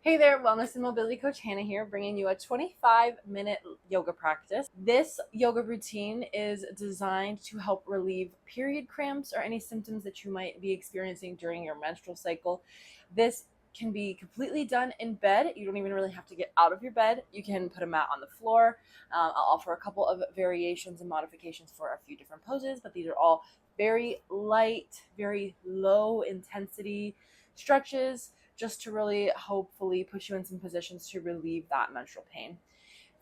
Hey there, Wellness and Mobility Coach Hannah here, bringing you a 25-minute yoga practice. This yoga routine is designed to help relieve period cramps or any symptoms that you might be experiencing during your menstrual cycle. This can be completely done in bed. You don't even really have to get out of your bed. You can put a mat on the floor. I'll offer a couple of variations and modifications for a few different poses, but these are all very light, very low intensity stretches just to really hopefully put you in some positions to relieve that menstrual pain.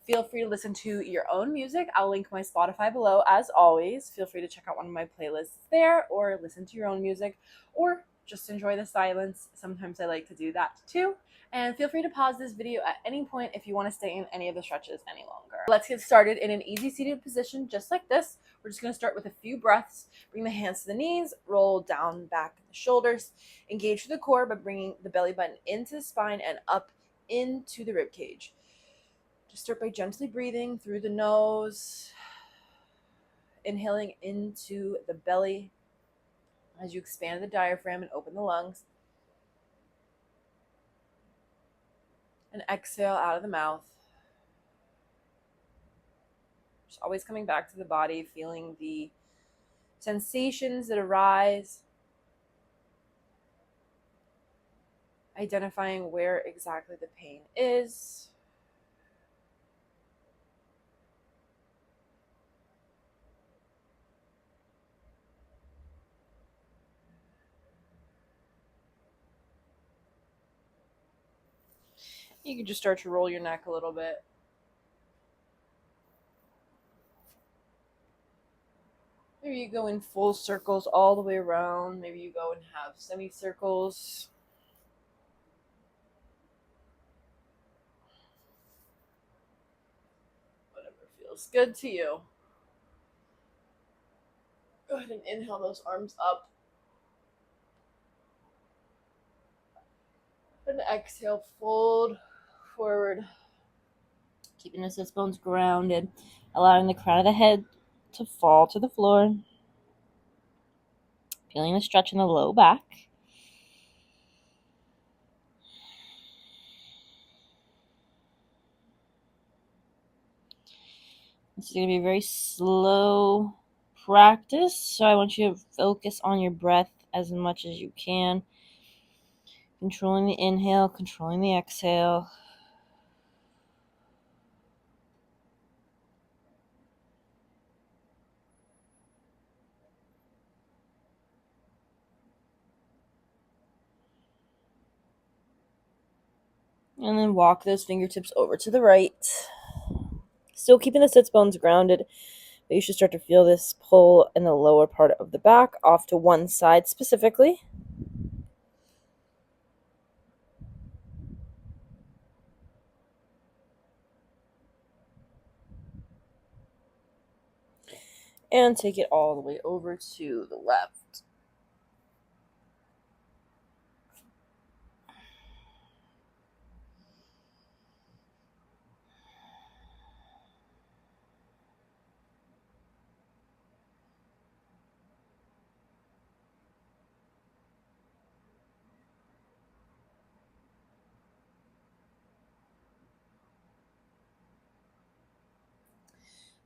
Feel free to listen to your own music. I'll link my Spotify below as always. Feel free to check out one of my playlists there or listen to your own music or just enjoy the silence. Sometimes I like to do that too. And feel free to pause this video at any point if you want to stay in any of the stretches any longer. Let's get started in an easy seated position just like this. We're just going to start with a few breaths. Bring the hands to the knees, roll down back the shoulders, engage through the core by bringing the belly button into the spine and up into the rib cage. Just start by gently breathing through the nose, inhaling into the belly as you expand the diaphragm and open the lungs. And exhale out of the mouth. Just always coming back to the body, feeling the sensations that arise, identifying where exactly the pain is. You can just start to roll your neck a little bit. Maybe you go in full circles all the way around. Maybe you go and have semicircles. Whatever feels good to you. Go ahead and inhale those arms up. And exhale, fold forward. Keeping the sits bones grounded, allowing the crown of the head to fall to the floor. Feeling the stretch in the low back. This is going to be a very slow practice, so I want you to focus on your breath as much as you can. Controlling the inhale, controlling the exhale. And then walk those fingertips over to the right. Still keeping the sits bones grounded, but you should start to feel this pull in the lower part of the back off to one side specifically. And take it all the way over to the left.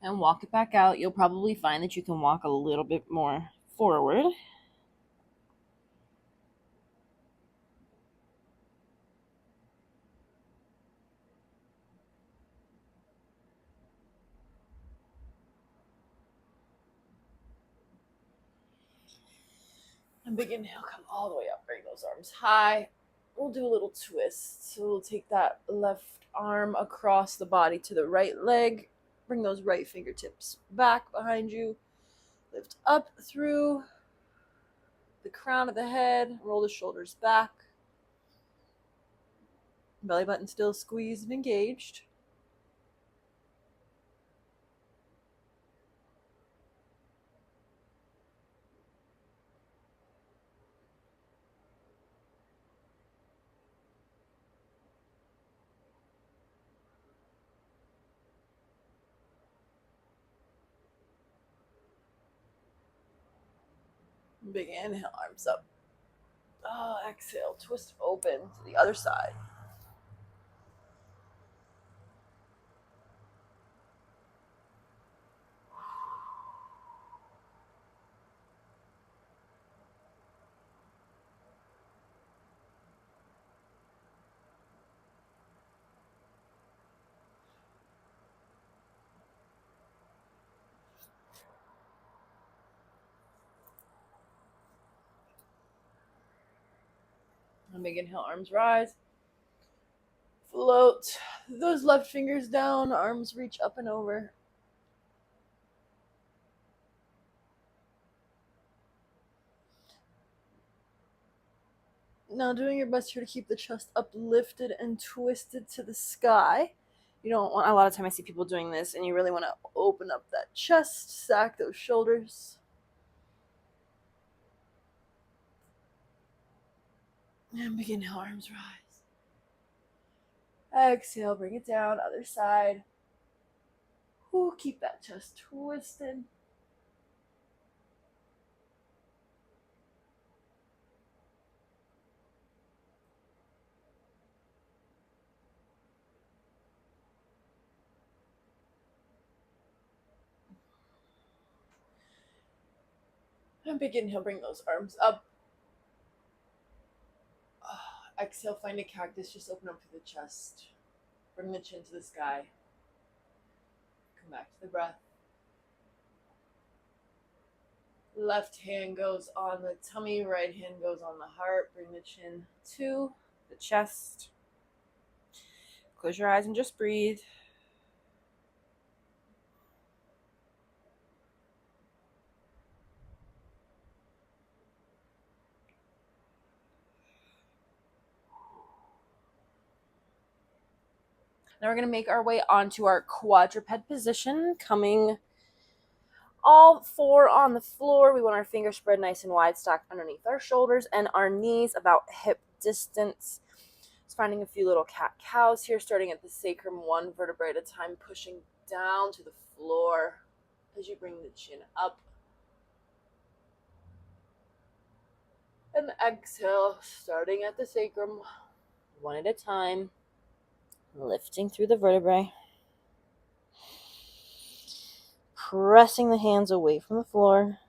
And walk it back out. You'll probably find that you can walk a little bit more forward. And big inhale, come all the way up. Bring those arms high. We'll do a little twist. So we'll take that left arm across the body to the right leg. Bring those right fingertips back behind you. Lift up through the crown of the head. Roll the shoulders back. Belly button still squeezed and engaged. Big inhale, arms up. Oh, exhale, twist open to the other side. A big inhale, arms rise. Float those left fingers down, arms reach up and over. Now doing your best here to keep the chest uplifted and twisted to the sky. You don't want, a lot of time I see people doing this, and you really want to open up that chest, stack those shoulders. And big inhale, arms rise. Exhale, bring it down, other side. Ooh, keep that chest twisted. And big inhale, bring those arms up. Exhale, find a cactus, just open up through the chest. Bring the chin to the sky. Come back to the breath. Left hand goes on the tummy, right hand goes on the heart. Bring the chin to the chest. Close your eyes and just breathe. Now we're going to make our way onto our quadruped position, coming all four on the floor. We want our fingers spread nice and wide, stacked underneath our shoulders, and our knees about hip distance. Just finding a few little cat-cows here, starting at the sacrum, one vertebrae at a time, pushing down to the floor as you bring the chin up. And exhale, starting at the sacrum, one at a time, lifting through the vertebrae. Pressing the hands away from the floor.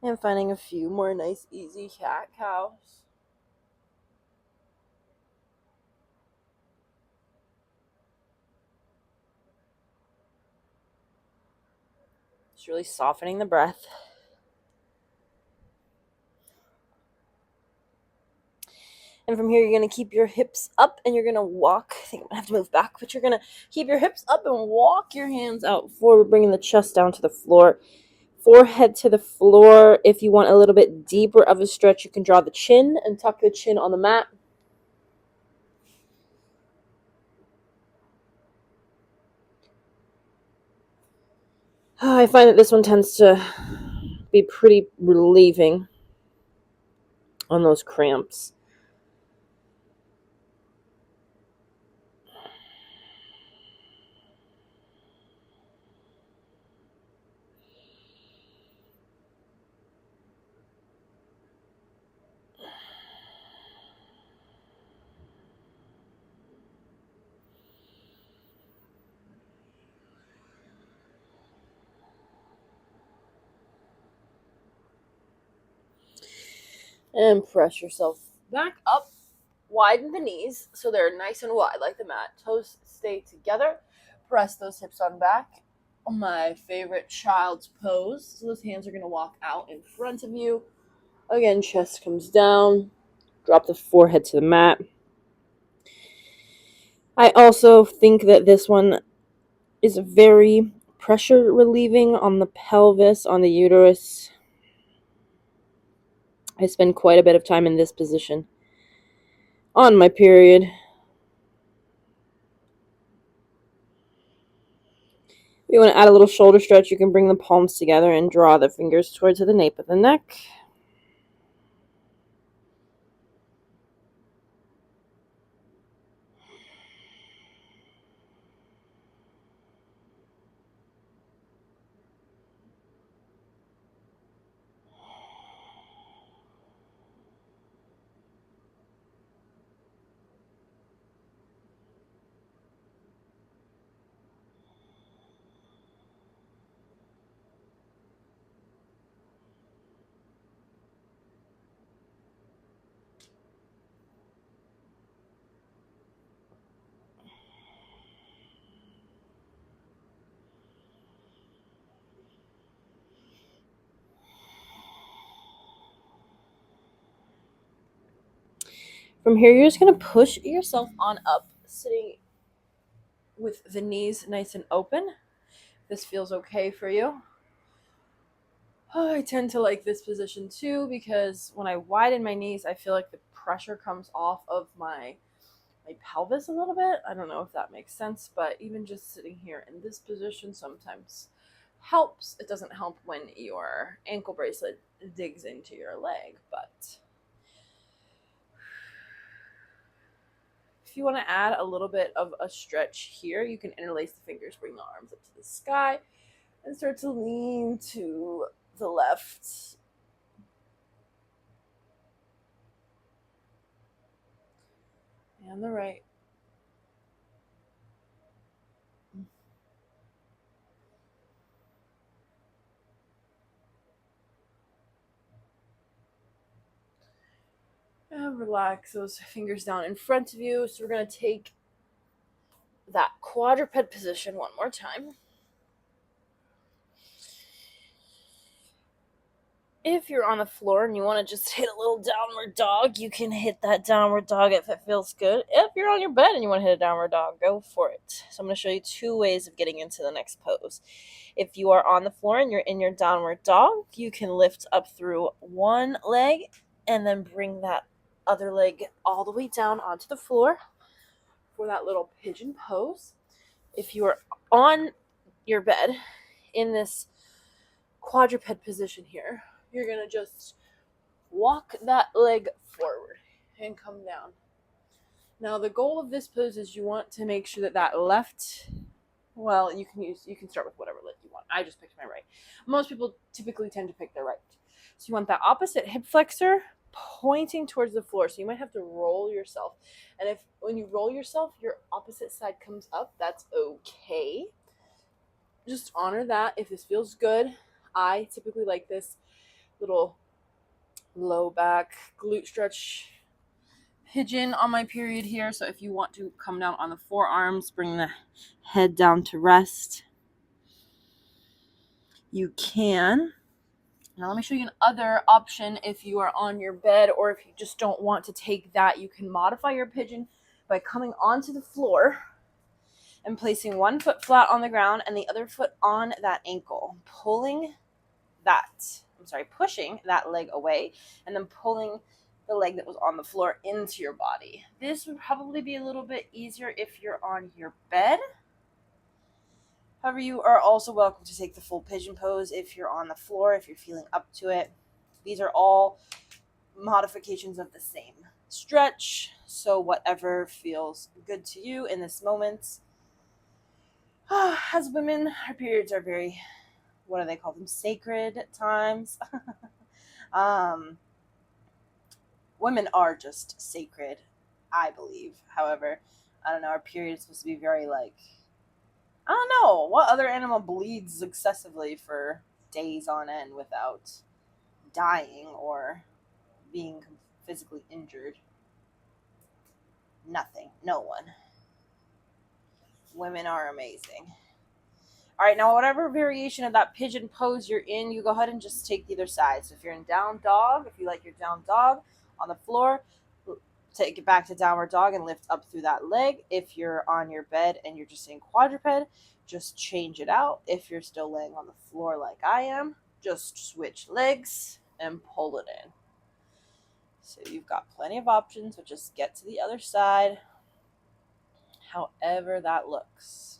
And finding a few more nice, easy cat-cows. Just really softening the breath. And from here, you're going to keep your hips up and you're going to walk. I think I'm going to have to move back, but you're going to keep your hips up and walk your hands out forward, bringing the chest down to the floor. Forehead to the floor. If you want a little bit deeper of a stretch, you can draw the chin and tuck the chin on the mat. I find that this one tends to be pretty relieving on those cramps. And press yourself back up. Widen the knees so they're nice and wide like the mat. Toes stay together. Press those hips on back. My favorite child's pose. So those hands are going to walk out in front of you. Again, chest comes down. Drop the forehead to the mat. I also think that this one is very pressure relieving on the pelvis, on the uterus. I spend quite a bit of time in this position on my period. If you want to add a little shoulder stretch, you can bring the palms together and draw the fingers towards the nape of the neck. From here, you're just going to push yourself on up, sitting with the knees nice and open. This feels okay for you. Oh, I tend to like this position too because when I widen my knees, I feel like the pressure comes off of my pelvis a little bit. I don't know if that makes sense, but even just sitting here in this position sometimes helps. It doesn't help when your ankle bracelet digs into your leg, but if you want to add a little bit of a stretch here, you can interlace the fingers, bring the arms up to the sky, and start to lean to the left and the right. And relax those fingers down in front of you. So we're going to take that quadruped position one more time. If you're on the floor and you want to just hit a little downward dog, you can hit that downward dog if it feels good. If you're on your bed and you want to hit a downward dog, go for it. So I'm going to show you two ways of getting into the next pose. If you are on the floor and you're in your downward dog, you can lift up through one leg and then bring that other leg all the way down onto the floor for that little pigeon pose. If you are on your bed in this quadruped position here, you're going to just walk that leg forward and come down. Now the goal of this pose is you want to make sure that that left, well, you can start with whatever leg you want. I just picked my right. Most people typically tend to pick their right. So you want that opposite hip flexor pointing towards the floor. So you might have to roll yourself. And if when you roll yourself, your opposite side comes up, that's okay. Just honor that if this feels good. I typically like this little low back glute stretch pigeon on my period here. So if you want to come down on the forearms, bring the head down to rest, you can. Now let me show you another option if you are on your bed, or if you just don't want to take that, you can modify your pigeon by coming onto the floor and placing one foot flat on the ground and the other foot on that ankle, pushing that leg away and then pulling the leg that was on the floor into your body. This would probably be a little bit easier if you're on your bed. However, you are also welcome to take the full pigeon pose if you're on the floor, if you're feeling up to it. These are all modifications of the same stretch, so whatever feels good to you in this moment. As women, our periods are very, what do they call them, sacred times. Women are just sacred, I believe. However, I don't know, our period is supposed to be very like, I don't know, what other animal bleeds excessively for days on end without dying or being physically injured? Nothing. No one. Women are amazing. All right, now whatever variation of that pigeon pose you're in, you go ahead and just take either side. So if you're in down dog, if you like your down dog on the floor, take it back to downward dog and lift up through that leg. If you're on your bed and you're just in quadruped, just change it out. If you're still laying on the floor like I am, just switch legs and pull it in. So you've got plenty of options, but just get to the other side, however that looks.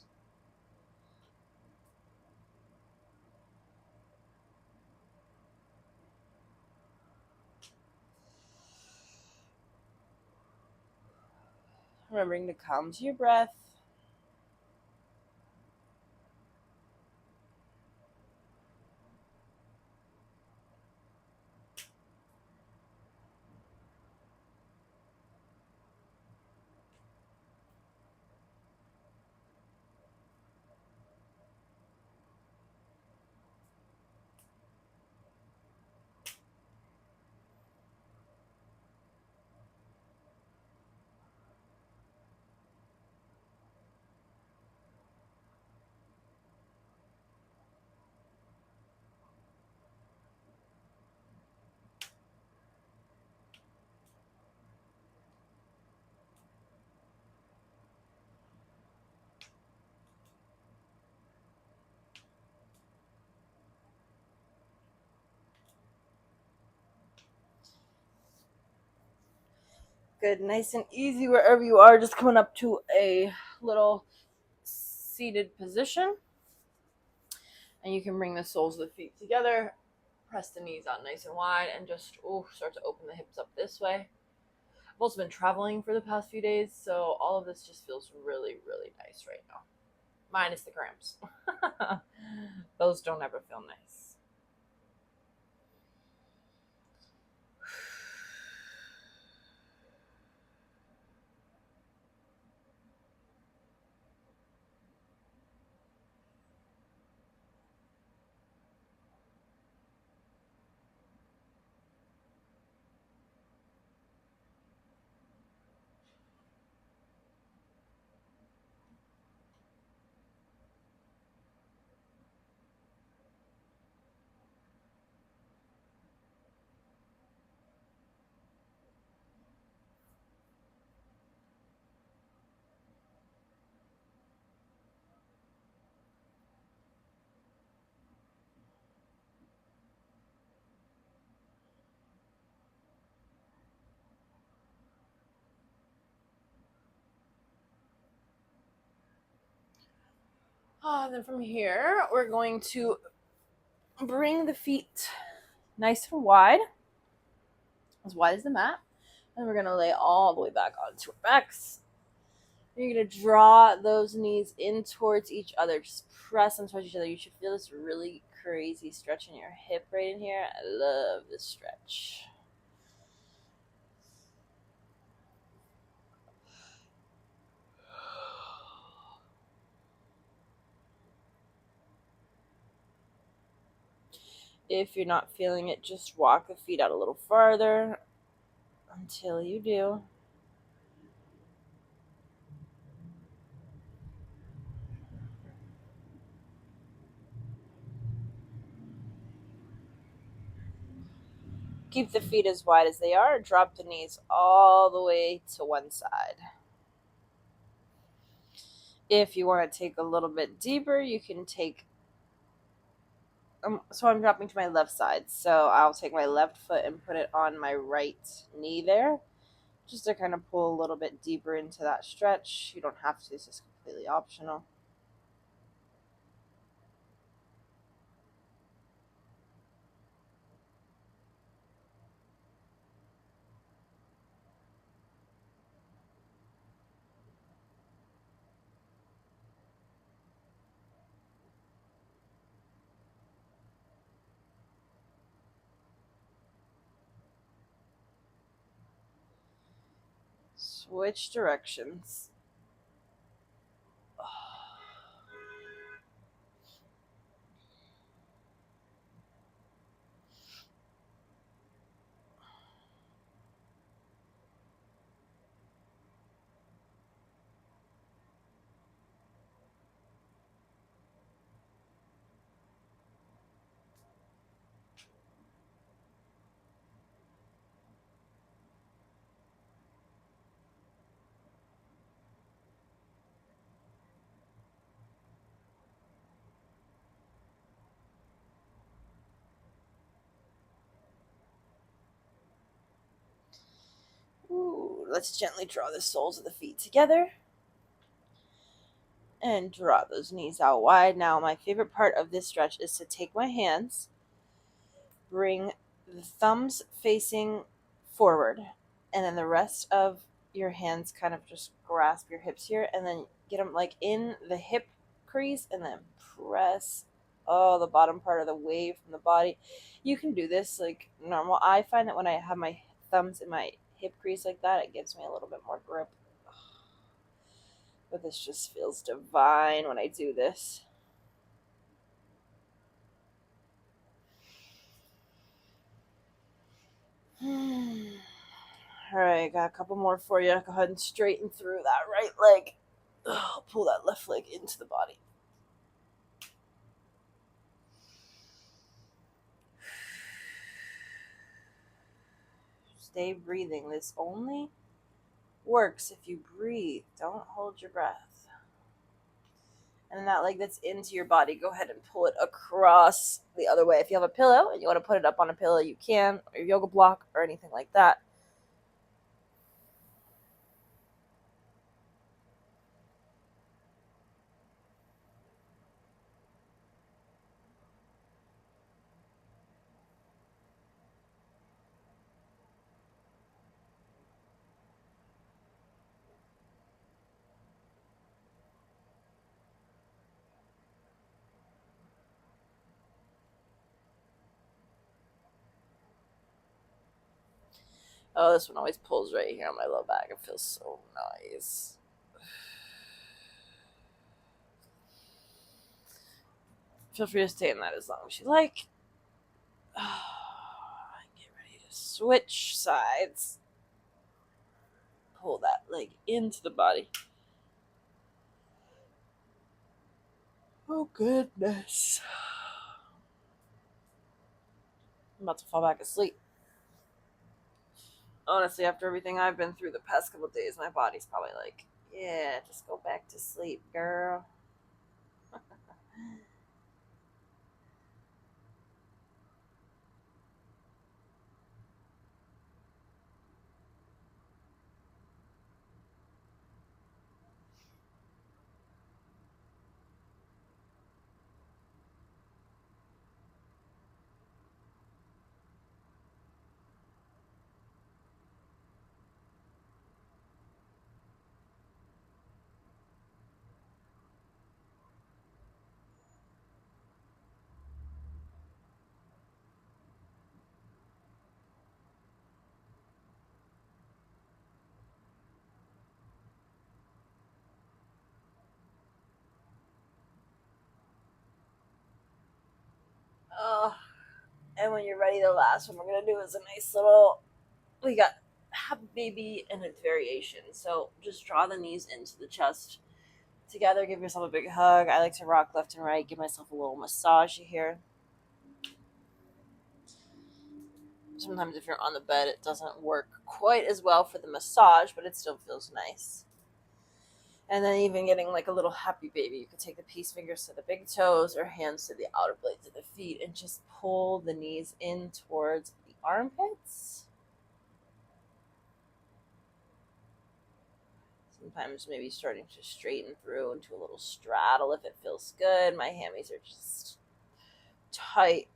Remembering to come to your breath. Good, nice and easy wherever you are. Just coming up to a little seated position. And you can bring the soles of the feet together, press the knees out nice and wide, and just start to open the hips up this way. I've also been traveling for the past few days, so all of this just feels really, really nice right now. Minus the cramps. Those don't ever feel nice. And then from here, we're going to bring the feet nice and wide as the mat. And we're going to lay all the way back onto our backs. You're going to draw those knees in towards each other. Just press them towards each other. You should feel this really crazy stretch in your hip right in here. I love this stretch. If you're not feeling it, just walk the feet out a little farther until you do. Keep the feet as wide as they are. Drop the knees all the way to one side. If you want to take a little bit deeper, you can take so I'm dropping to my left side, so I'll take my left foot and put it on my right knee there, just to kind of pull a little bit deeper into that stretch. You don't have to, this is completely optional. Switch directions. Let's gently draw the soles of the feet together and draw those knees out wide. Now, my favorite part of this stretch is to take my hands, bring the thumbs facing forward, and then the rest of your hands kind of just grasp your hips here, and then get them like in the hip crease, and then press the bottom part of the wave from the body. You can do this like normal. I find that when I have my thumbs in my hip crease like that, it gives me a little bit more grip. But this just feels divine when I do this. Alright, got a couple more for you. Go ahead and straighten through that right leg. Pull that left leg into the body. Stay breathing. This only works if you breathe. Don't hold your breath. And then that leg that's into your body, go ahead and pull it across the other way. If you have a pillow and you want to put it up on a pillow, you can, or your yoga block or anything like that. Oh, this one always pulls right here on my low back. It feels so nice. Feel free to stay in that as long as you like. Get ready to switch sides. Pull that leg into the body. Oh, goodness. I'm about to fall back asleep. Honestly, after everything I've been through the past couple of days, my body's probably like, yeah, just go back to sleep, girl. Oh, and when you're ready, the last one we're going to do is a nice little, we got half baby and its variation. So just draw the knees into the chest together, give yourself a big hug. I like to rock left and right, give myself a little massage here. Sometimes if you're on the bed, it doesn't work quite as well for the massage, but it still feels nice. And then even getting like a little happy baby, you could take the peace fingers to the big toes or hands to the outer blades of the feet and just pull the knees in towards the armpits. Sometimes maybe starting to straighten through into a little straddle if it feels good. My hammies are just tight.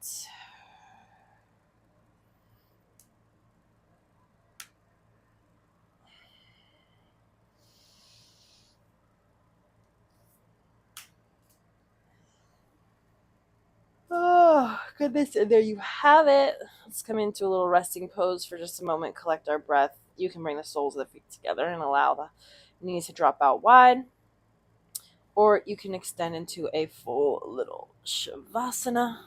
Oh, goodness. And there you have it. Let's come into a little resting pose for just a moment, collect our breath. You can bring the soles of the feet together and allow the knees to drop out wide. Or you can extend into a full little shavasana.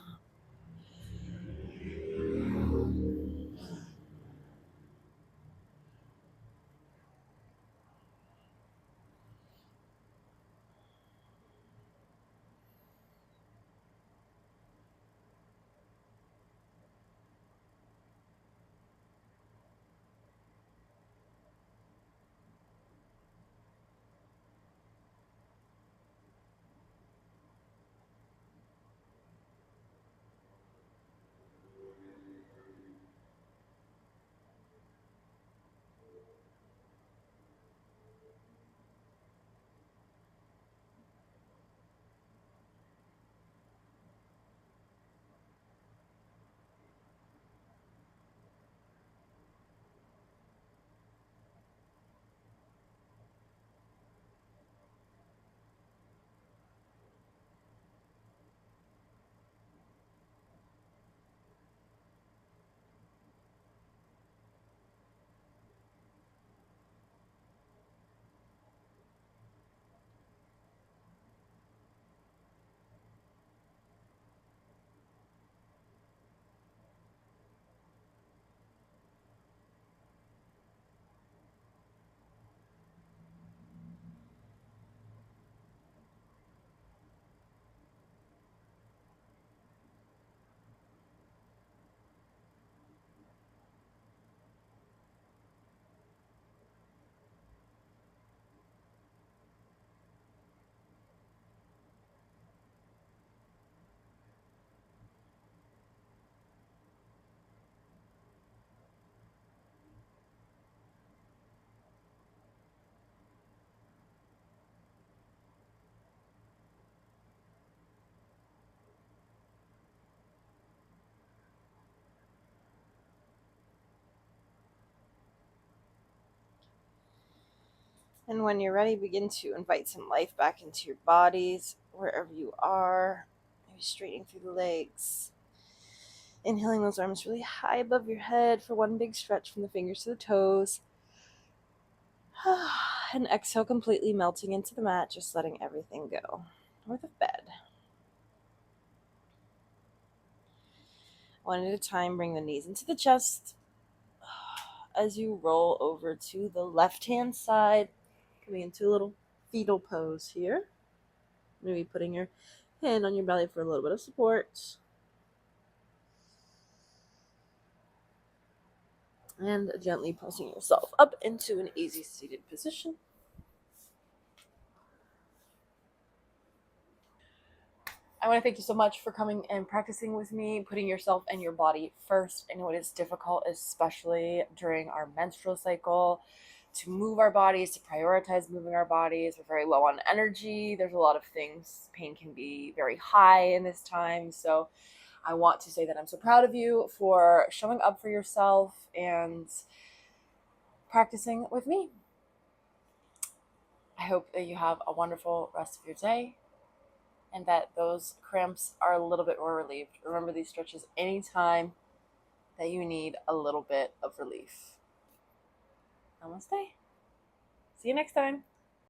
And when you're ready, begin to invite some life back into your bodies, wherever you are. Maybe straightening through the legs. Inhaling those arms really high above your head for one big stretch from the fingers to the toes. And exhale, completely melting into the mat, just letting everything go. Or the bed. One at a time, bring the knees into the chest. As you roll over to the left-hand side, coming into a little fetal pose here. Maybe putting your hand on your belly for a little bit of support. And gently pressing yourself up into an easy seated position. I want to thank you so much for coming and practicing with me, putting yourself and your body first. I know it is difficult, especially during our menstrual cycle, to move our bodies, to prioritize moving our bodies. We're very low on energy. There's a lot of things. Pain can be very high in this time. So I want to say that I'm so proud of you for showing up for yourself and practicing with me. I hope that you have a wonderful rest of your day and that those cramps are a little bit more relieved. Remember these stretches anytime that you need a little bit of relief. Namaste. See you next time.